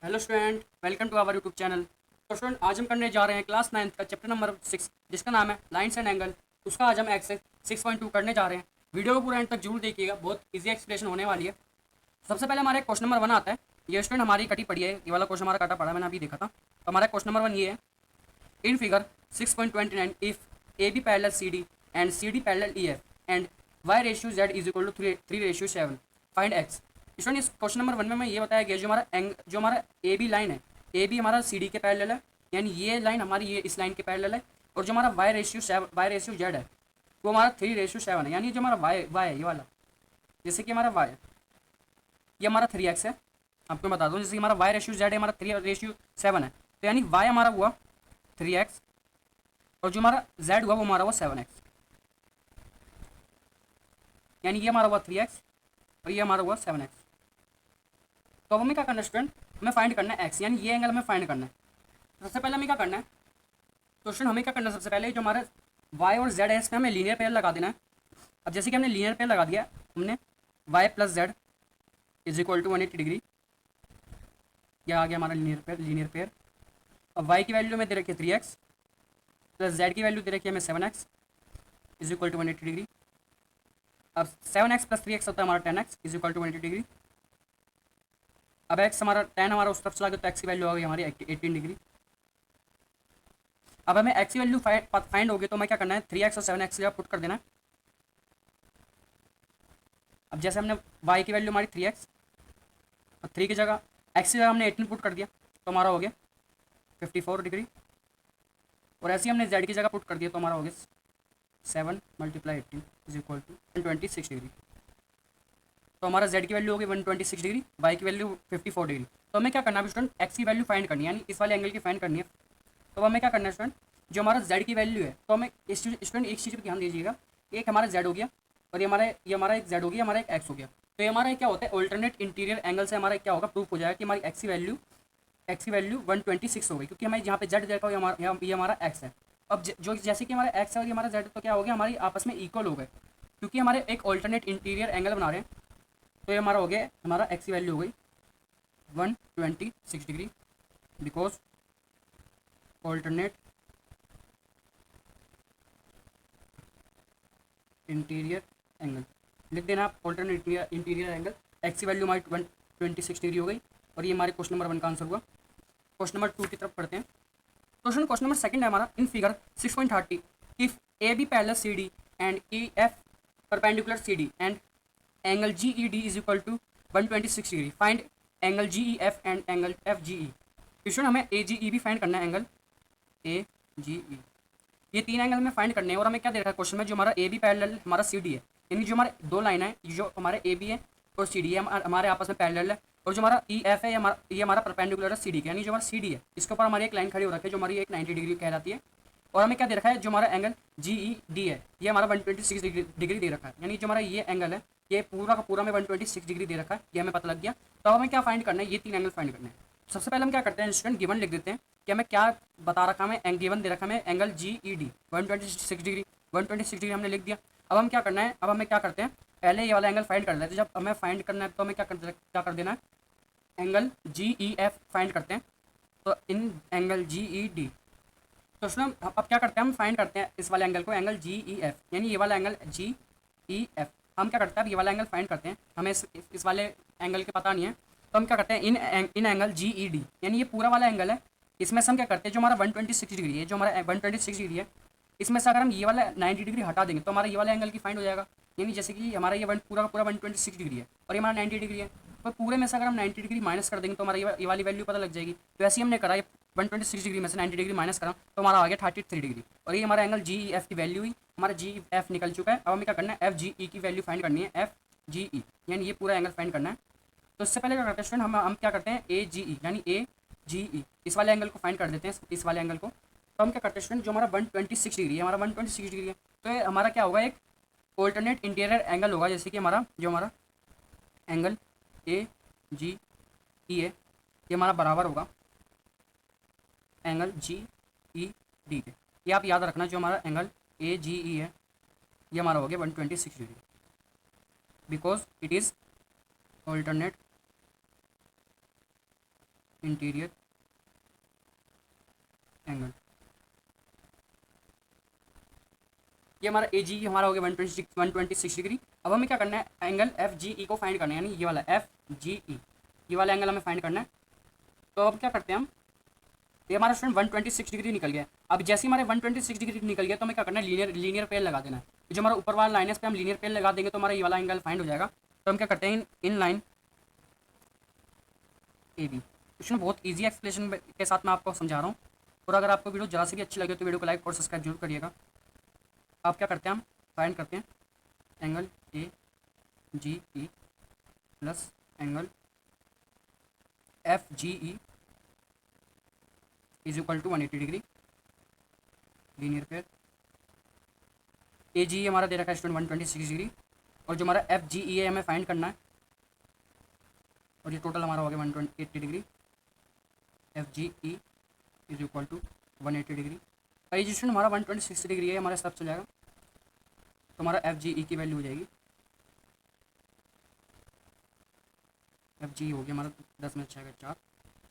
Hello student, welcome to our YouTube channel. तो student, आज हम करने जा रहे हैं क्लास 9 का चैप्टर नंबर 6, जिसका नाम है लाइन्स एंड एंगल। उसका आज हम एक्सरसाइज 6.2 करने जा रहे हैं। वीडियो को पूरा एंड तक जरूर देखिएगा, बहुत इजी एक्सप्लेनेशन होने वाली है। सबसे पहले हमारे क्वेश्चन नंबर 1 आता है। ये स्टूडेंट हमारी कटी पड़ी है, ये वाला क्वेश्चन हमारा काटा पड़ा है, मैंने अभी देखा था। तो हमारा क्वेश्चन नंबर 1 ये है। In figure 6.29 if A B parallel C D and C D parallel E F and y ratio z is equal to 3:7 find x. Student, इस क्वेश्चन नंबर 1 में ये बताया गया जो हमारा ए बी लाइन है, ए बी हमारा C D के पैरेलल है, यानी ये लाइन हमारी ये इस लाइन के पैरेलल है। और जो हमारा वाई रेशियो जेड है वो हमारा 3:7 है, यानी जो हमारा वाई है ये वाला, जैसे कि हमारा वाई ये हमारा 3x है। आपको बता दूं, जैसे कि हमारा वाई रेशियो जेड है हमारा 3:7 है, तो यानी वाई हमारा हुआ 3x और जो हमारा z हुआ वो हमारा हुआ 7x, यानी ये हमारा हुआ 3x और ये हमारा हुआ 7x। तो अब हमें क्या करना है स्टूडेंट, हमें फाइंड करना है x, यानी ये एंगल हमें फाइंड करना है। सबसे पहले हमें क्या करना है, तो स्टूडेंट हमें क्या करना है, सबसे पहले जो हमारे y और z है इसमें हमें लीनियर पेयर लगा देना है। अब जैसे कि हमने लीनियर पेयर लगा दिया, हमने y plus z is equal to 180 degree, यह आ गया हमारा लीनियर पेयर। अब y की वैल्यू में दे रखी है 3x प्लस z की वैल्यू दे रखी है हमें 7x is equal to 180 degree. अब 7x प्लस 3x होता है हमारा 10x is equal to 180 degree. अब x हमारा 10 हमारा उस तरफ चला गया, तो x की वैल्यू आ गई हमारी 18 डिग्री। अब हमें x की वैल्यू फाइंड होगी, तो हमें क्या करना है, 3x और 7x की जगह पुट कर देना है। अब जैसे हमने y की वैल्यू हमारी 3x और 3 की जगह x की जगह हमने 18 पुट कर दिया, तो हमारा हो गया 54 डिग्री। और ऐसे ही हमने z की जगह पुट कर दिया, तो हमारा हो गया 7 × 18 इज इक्वल टू 126 डिग्री। तो हमारा z की वैल्यू होगी 126 डिग्री, y की वैल्यू 54 डिग्री। तो हमें क्या करना है स्टूडेंट, x की वैल्यू फाइंड करनी है, यानी इस वाले एंगल की फाइंड करनी है। तो हमें क्या करना है स्टूडेंट, जो हमारा z की वैल्यू है, तो हमें स्टूडेंट एक चीज़ पर ध्यान दीजिएगा, एक हमारा z हो गया और ये हमारा एक z हो गया, हमारा एक x हो गया। तो ये हमारा क्या होता है, ऑल्टरनेट इंटीरियर एंगल से हमारा क्या होगा, प्रूफ हो जाएगा कि हमारी x की वैल्यू 126 हो गई, क्योंकि हमें जहाँ पे z देखा हो ये हमारा x है। अब जो जैसे कि हमारा x है और ये हमारा z, तो क्या हो गया, हमारी आपस में इक्वल हो गए, क्योंकि हमारे एक ऑल्टरनेट इंटीरियर एंगल बना रहे हैं। तो ये हमारा हो गया, हमारा x की वैल्यू हो गई 126 degree, because alternate interior angle लिख देना आप, ऑल्टरनेट इंटीरियर एंगल। एक्स की वैल्यू हमारी 126 डिग्री हो गई और ये हमारे क्वेश्चन नंबर 1 का आंसर हुआ। क्वेश्चन नंबर 2 की तरफ पढ़ते हैं। क्वेश्चन नंबर 2 है हमारा, in figure 6.30 if A B parallel C D and E F perpendicular C D and angle G E D is equal to 126 degree find angle G E F and angle F G E. Question हमें A G ई भी find करना है, angle A G ई, ये 3 angle में find करने हैं। और हमें क्या दे रखा है क्वेश्चन में, जो हमारा ए बी पैरेलल हमारा सी डी है, यानी जो हमारे दो लाइन है, जो हमारे ए बी है और सी डी है हमारे आपस में पैरेलल है। और जो हमारा ई एफ है ये हमारा परपेंडिकुलर है सी डी के, यानी जो हमारा सी डी है इसके ऊपर हमारी एक लाइन खड़ी हो रखी है जो हमारी एक 90 डिग्री कहलाती है। और हमें क्या दे रखा है, जो हमारा एंगल जी ई डी है ये हमारा 126 डिग्री दे रखा है, यानी जो हमारा ये एंगल है ये पूरा का पूरा में 126 डिग्री दे रखा है, ये हमें पता लग गया। तो अब हमें क्या फाइंड करना है, ये 3 एंगल फाइंड करने हैं। सबसे पहले हम क्या करते हैं स्टूडेंट, गिवन लिख देते हैं कि हमें क्या बता रखा हमें, गिवन दे रखा हमें angle G E D 126 degree, 126 degree हमने लिख दिया। अब हम क्या करना है, अब हमें क्या करते हैं, पहले ये वाला एंगल फाइंड कर लेते हैं। जब हमें फाइंड करना है तो हमें क्या कर देना है, angle G E F find करते हैं। तो इन एंगल जी ई डी, तो उसमें अब क्या करते हैं, हम फाइंड करते हैं इस वाले एंगल को, एंगल जी ई एफ, यानी ये वाला एंगल जी ई एफ। हम क्या करते हैं, अब ये वाला एंगल फाइंड करते हैं, हमें इस वाले एंगल के पता नहीं है। तो हम क्या करते हैं, इन एंगल जी ई डी, यानी ये पूरा वाला एंगल है, इसमें से हम क्या करते हैं, जो हमारा 126 डिग्री है, जो हमारा 126 डिग्री है, इसमें से अगर हम ये वाला 90 डिग्री हटा देंगे तो हमारा ये वाला एंगल की फाइंड हो जाएगा। यानी जैसे कि हमारा ये पूरा का पूरा 126 डिग्री है और ये हमारा 90 डिग्री है, तो पूरे में से अगर हम 90 डिग्री माइनस कर देंगे तो हमारा ये वाली वैल्यू पता लग जाएगी। तो ऐसे ही हमने करा, ये 126 डिग्री में से 90 डिग्री माइनस करा तो हमारा आ गया 33 डिग्री, और ये हमारा एंगल जी ई एफ की वैल्यू हुई, हमारा जी एफ निकल चुका है। अब हमें क्या करना है, एफ जी ई की वैल्यू फाइंड करनी है, एफ जी ई, यानी ये पूरा एंगल फाइंड करना है। तो इससे पहले क्या करते हैं स्टूडेंट, हम क्या करते हैं, ए जी ई, यानी ए जी ई इस वाले एंगल को फाइंड कर देते हैं, इस वाले एंगल को। तो हम क्या करते हैं स्टूडेंट, जो हमारा 126 डिग्री है, हमारा 126 डिग्री है, तो ये हमारा क्या होगा, एक ऑल्टरनेट इंटीरियर एंगल होगा। जैसे कि हमारा एंगल ए जी ई है ये हमारा बराबर होगा एंगल जी ई डी के। ये आप याद रखना, जो हमारा एंगल ए जी ई है ये हमारा हो गया 126 degree, because it is alternate interior angle, ये हमारा ए जी हमारा हो गया 126 डिग्री। अब हमें क्या करना है, एंगल एफ जी ई को फाइंड करना है, यानी ये वाला एफ जी ई, ये वाला एंगल हमें फाइंड करना है। तो अब क्या करते हैं हम, ये हमारा स्टूडेंट 126 डिग्री निकल गया। अब जैसे ही हमारे 126 डिग्री निकल गया तो हमें क्या करना है, लीनियर पेयर लगा देना है। जो हमारा ऊपर वाला लाइन है इस पर हम लीनियर पेयर लगा देंगे तो हमारा ये वाला एंगल फाइंड हो जाएगा। तो हम क्या करते हैं, इन लाइन ए बी। इसमें बहुत ईजी एक्सप्लेनेशन के साथ मैं आपको समझा रहा हूँ। और अगर आपको वीडियो जरा से भी अच्छी लगे तो वीडियो को लाइक और सब्सक्राइब जरूर करिएगा। आप क्या करते हैं, हम फाइंड करते हैं angle A G E plus angle F G E is equal to 180 degree, linear pair. A G हमारा दे रखा है स्टूडेंट 126 डिग्री, और जो हमारा एफ जी ई है हमें फाइंड करना है, और ये टोटल हमारा हो गया 180 degree. F G E is equal to 180 degree. और ये स्टूडेंट हमारा 126 डिग्री है, हमारा सब चल जाएगा। तो हमारा एफ जी ई की वैल्यू हो जाएगी, एफ जी हो गया हमारा 10 में 6 4,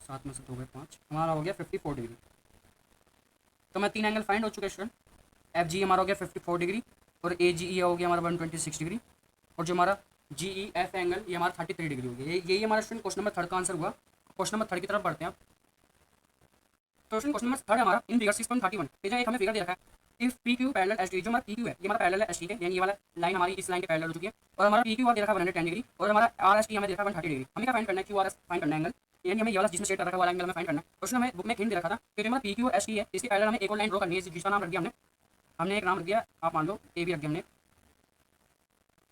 7 में से 2 5, हमारा हो गया 54 डिग्री। तो मैं 3 एंगल फाइंड हो चुके हैं स्टूडेंट। एफ जी हमारा हो गया 54 डिग्री, और ए जी ई हो गया हमारा 126 डिग्री, और जो हमारा जी ई एफ एंगल ये हमारा 33 डिग्री हो गया। यही हमारा स्टूडेंट क्वेश्चन नंबर 3 का आंसर हुआ। क्वेश्चन नंबर 3 की तरफ बढ़ते हैं। तो क्वेश्चन नंबर 3 हमारा इन फिगर 6.31 पेज एक हमें फिगर दे रखा है। If P Q parallel H D, जो हमारा पी क्यू है ये हमारा पैरेलल है एच डी के, यानी ये वाला लाइन हमारी इस लाइन के पैरेलल हो चुकी है, और हमारा पी क्यू दे रखा है 110 डिग्री, और हमारा आर एस टी हमें दे रखा है 130 डिग्री। हमें क्या फाइंड करना है, क्यू आर एस फाइंड करना है एंगल, यानी हमें ये वाला जिसमें शेड रखा वाला एंगल हमें फाइंड करना है। क्वेश्चन हमें बुक में हिंट दे रखा था कि हमारा पी क्यू और एच टी है, इसके पैरेलल हमें एक और लाइन ड्रॉ करनी है, जिसका नाम रख दिया हमने एक नाम रख दिया, आप मान लो ए बी रख दिया हमने।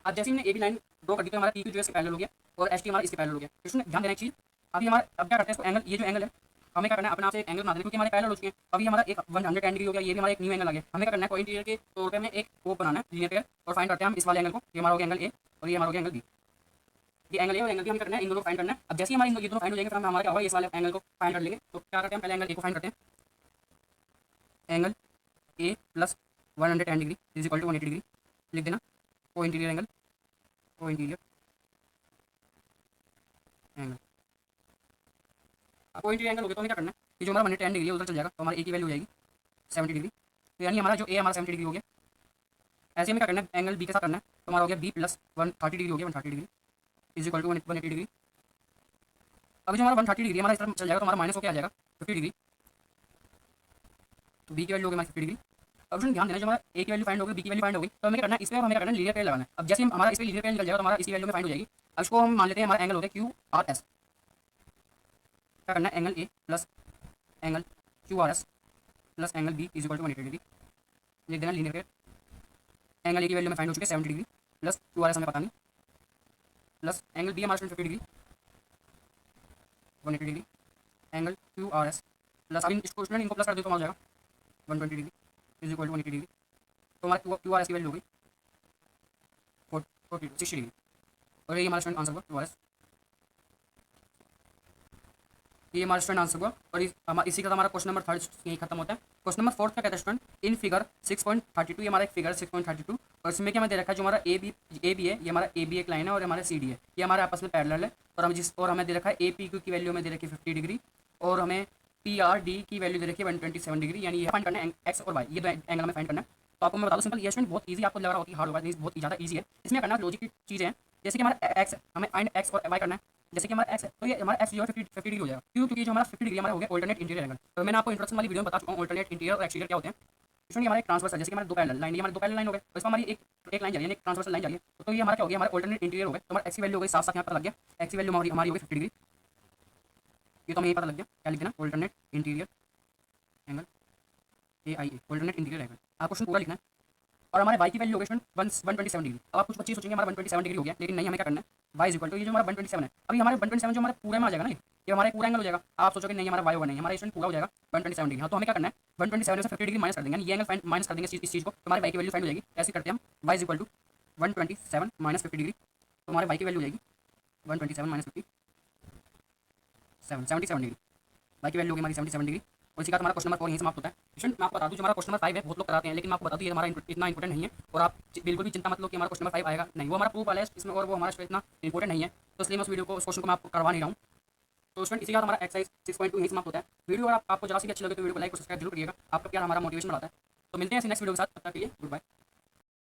अब जैसे हमने ए बी लाइन ड्रॉ कर दी तो हमारा पी क्यू जो है इसके पैरेलल हो गया, और एच टी हमारा इसके पैरेलल हो गया। इसमें ध्यान देना एक चीज, अभी हमारा अब क्या करते हैं, एंगल ये जो एंगल है हमें क्या करना है, अपने आप से एक एंगल बना देना, क्योंकि हमारे पैरेलल हो चुके हैं। अभी हमारा एक 110 डिग्री हो गया, ये भी हमारा एक न्यू एंगल आ गया। हमें क्या करना है, कोई इंटीरियर के तौर पे हमें एक वो बनाना है लीनियर पेयर, और फाइंड करते हैं हम इस वाले एंगल को। ये हमारा हो गया एंगल ए, और ये हमारा हो गया एंगल बी। ये एंगल ए और एंगल बी हमें करना है, इन दोनों को फाइंड करना है। अब जैसे ही हमारे ये दोनों फाइंड हो जाएंगे फिर हम हमारा क्या होगा, इस वाले एंगल को फाइंड कर लेंगे। तो क्या करते हैं, पहले एंगल ए को फाइंड करते हैं। Angle A plus 110 degree is equal to 180 degree लिख देना। Co-interior angle, co-interior angle, co-interior angle हो गया तो हमें क्या करना है, ये जो हमारा 110 डिग्री है उधर चल जाएगा, तो हमारी ए की वैल्यू हो जाएगी 70 डिग्री। तो यानी हमारा जो ए हमारा 70 डिग्री हो गया। ऐसे हमें क्या करना है, एंगल बी के साथ करना है, तो हमारा हो गया बी प्लस 130 डिग्री हो गया, 130 degree is equal to 180 degree. अभी जो हमारा 130 डिग्री हमारा इस तरफ चल जाएगा तो हमारा माइनस होकर आ जाएगा 50 डिग्री, तो बी की वैल्यू हो गई हमारी 50 डिग्री। अब ध्यान देना, जो हमारा ए की वैल्यू फाइंड हो गई, बी की वैल्यू फाइंड हो गई, तो हमें क्या करना है, इस पर हमें क्या करना है, लीनियर पेयर लगाना है। अब जैसे हमारा इस पर लीनियर पेयर निकल जाएगा तो हमारा इसी वैल्यू में फाइंड हो जाएगी। अब इसको हम मान लेते हैं हमारा एंगल हो गया क्यू आर एस। क्या करना है, angle A plus angle Q R S plus angle B is equal to 180 degree लिख देना, लीनियर पेयर। एंगल ए की वैल्यू में फाइंड हो चुके हैं 70 degree, plus Q R S हमें पता नहीं, प्लस एंगल बी हमारा 50 degree 180 degree, angle Q R S plus, अब इसको स्टूडेंट इनको प्लस कर दो तो हो जाएगा 120 degree is equal to 180 degree. तो हमारा क्यू आर एस की वैल्यू हो गई 60 डिग्री, और ये हमारा स्टूडेंट आंसर हुआ क्यू आर एस। ये हमारा स्टूडेंट आंसर हुआ, और इसी का हमारा क्वेश्चन नंबर 3 यही खत्म होता है। क्वेश्चन नंबर 4 क्या कहता है स्टूडेंट, इन फिगर 6.32, ये हमारा एक फिगर 6.32, और इसमें क्या हमें दे रखा है, जो हमारा ए बी है, ये हमारा ए बी एक लाइन है, और हमारा सी डी है, ये हमारे आपस में पैरेलल है। और हमें दे रखा है ए पी क्यू की वैल्यू हमें दे रखी है 50 डिग्री, और हमें पी आर डी की वैल्यू दे रखी है 127 डिग्री, यानी ये फाइंड करना है एक्स और वाई, ये दो एंगल हमें फाइंड करना है। तो आपको मैं बता दूं सिंपल, ये स्टूडेंट बहुत ईजी आपको लग रहा होती है, हार्ड होगा, बहुत ज़्यादा ईजी है। इसमें करना लॉजिक की चीज़ें हैं, जैसे कि हमारा एक्स हमें फाइंड एक्स और वाई करना है। जैसे कि हमारा एक्स है तो ये हमारा एक्स जो है 50 डिग्री हो जाएगा, क्यों, क्योंकि जो हमारा 50 डिग्री हमारा हो गया ऑल्टरनेट इंटीरियर एंगल। तो मैंने आपको इंट्रोडक्शन वाली वीडियो में बता चुका हूँ ऑल्टरनेट इंटीरियर और एक्सटीरियर क्या होते हैं। इसमें हमारा एक ट्रांसवर्स है, जैसे कि हमारे दो पैरेलल लाइन, ये हमारे दो पैरेलल लाइन हो गए, तो इसमें हमारी एक लाइन जा रही है, एक ट्रांसवर्सल लाइन जा रही है, तो ये हमारा क्या हो गया, हमारा ऑल्टरनेट इंटीरियर हो गया। तो हमारा एक्स की वैल्यू हो गई, साथ साथ यहाँ पर लग गया, एक्स की वैल्यू हमारी हो गई 50 डिग्री, ये तो हमें यही पता लग गया। क्या लिख देना, alternate interior angle AIA, alternate interior angle, आपको क्वेश्चन पूरा लिखना है। और हमारे वाई की वैल्यू हो गई 127 डिग्री। अब आप कुछ बच्चे सोचेंगे हमारा 127 डिग्री हो गया, लेकिन नहीं, हमें क्या करना है, वाई इज इक्वल टू ये जो हमारा 127 है, अभी हमारे 127 जो हमारे पूरे में आ जाएगा ना, ये हमारा पूरा एंगल हो जाएगा। आप सोचोगे नहीं हमारा वाई होगा, नहीं, हमारा स्टूडेंट पूरा हो जाएगा 127 डिग्री। हाँ, तो हमें क्या करना है, 127 से 50 डिग्री माइनस कर देंगे, ये एंगल माइनस कर देंगे इस चीज़ को, तो हमारे वाई की वैल्यू फाइंड हो जाएगी। ऐसे करते हैं हम, y is equal to 127 minus 50 degree, तो हमारे वाई की वैल्यू हो जाएगी 127 माइनस 50 77 डिग्री, वाई की वैल्यू होगी हमारी 77 डिग्री। और इसी का हमारा क्वेश्चन नंबर 4 यहीं समाप्त होता है। स्टूडेंट मैं आपको बता दूं, जो हमारा क्वेश्चन नंबर 5 है बहुत लोग कराते हैं, लेकिन मैं आपको बता दूं ये हमारा इतना इंपॉर्टेंट नहीं है, और आप बिल्कुल भी चिंता मत लो कि हमारा क्वेश्चन नंबर 5 आएगा नहीं, वो हमारा प्रूफ वाला है इसमें, और वो हमारा इतना इंपॉर्टेंट नहीं है, तो इसलिए मैं उस वीडियो को, उस क्वेश्चन को मैं आपको करवा नहीं रहा हूँ। तो स्टूडेंट इसी के साथ हमारा एक्सरसाइज 6.2 यहीं समाप्त होता है। वीडियो अगर आपको जरा सी भी अच्छी लगे तो वीडियो को लाइक और सब्सक्राइब जरूर करिएगा, आपका प्यार हमारा मोटिवेशन बढ़ाता है। तो मिलते हैं नेक्स्ट वीडियो के साथ, तब तक के लिए गुड बाय।